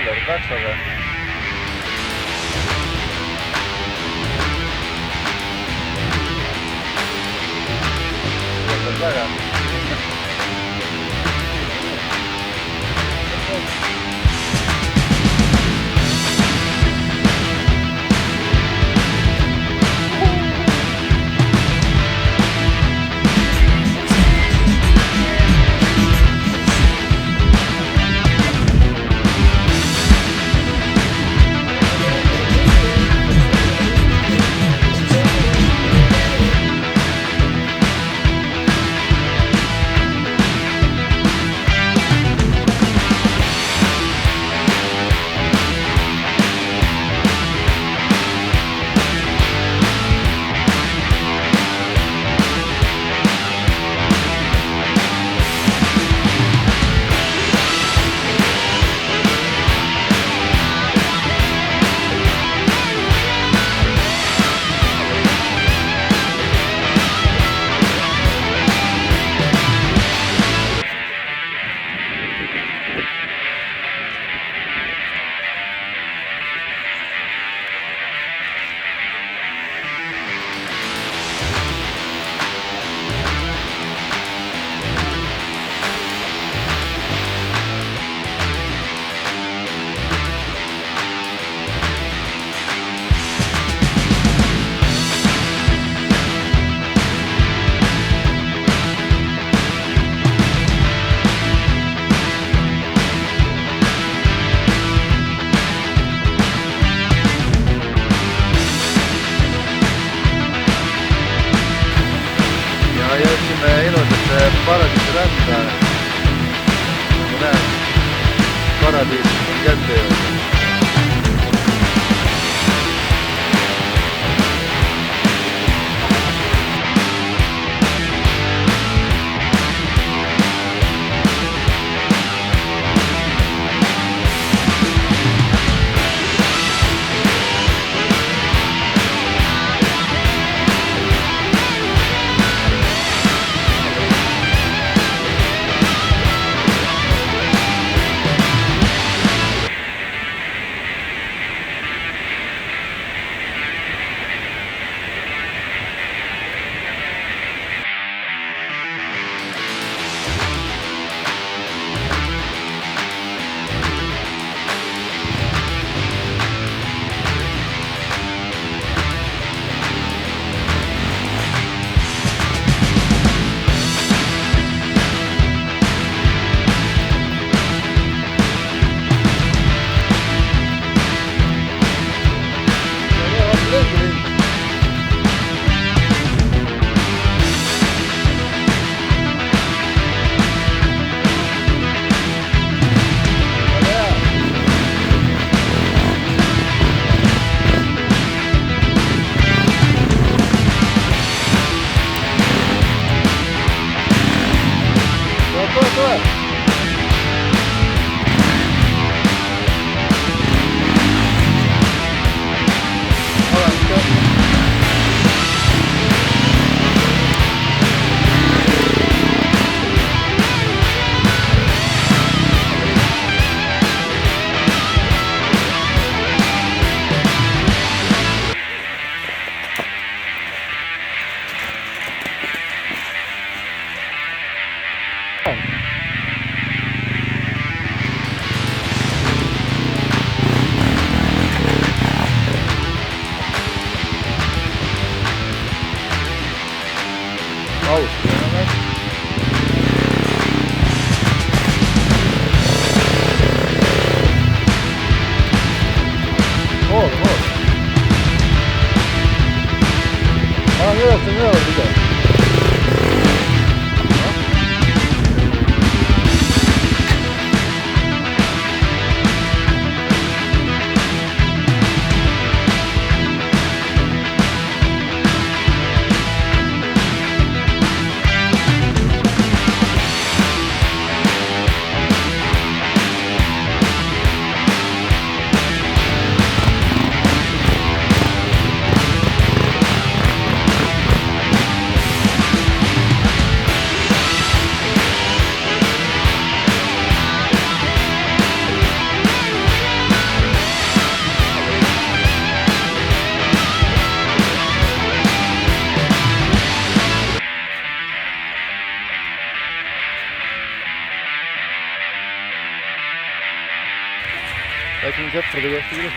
Kalleri taksoga. Väga. Jõudsime ilusasse paradiisi randa. Nagu näed, paradiis on kätte jõudnud. geçtiğimiz hep burada geçti gibi.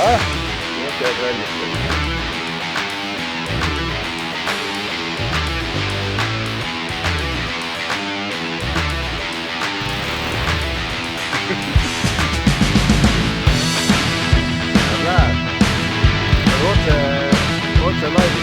Ah, yok ya böyle. Allora, voce live.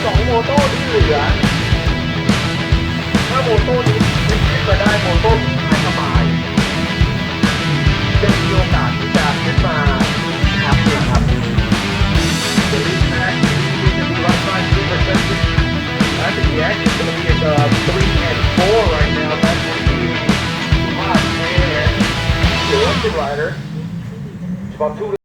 Song โมโต้ที่เหลือถ้าโมโต้นี้ขึ้นมาได้โมโต้ไม่สบายจะมีโอกาสที่จะขึ้นมาครับนะครับ The lead match is going to be right side 3%. I think the action is going to be at 3 and 4 right now. That's going to be hot and the Russian rider. It's about 2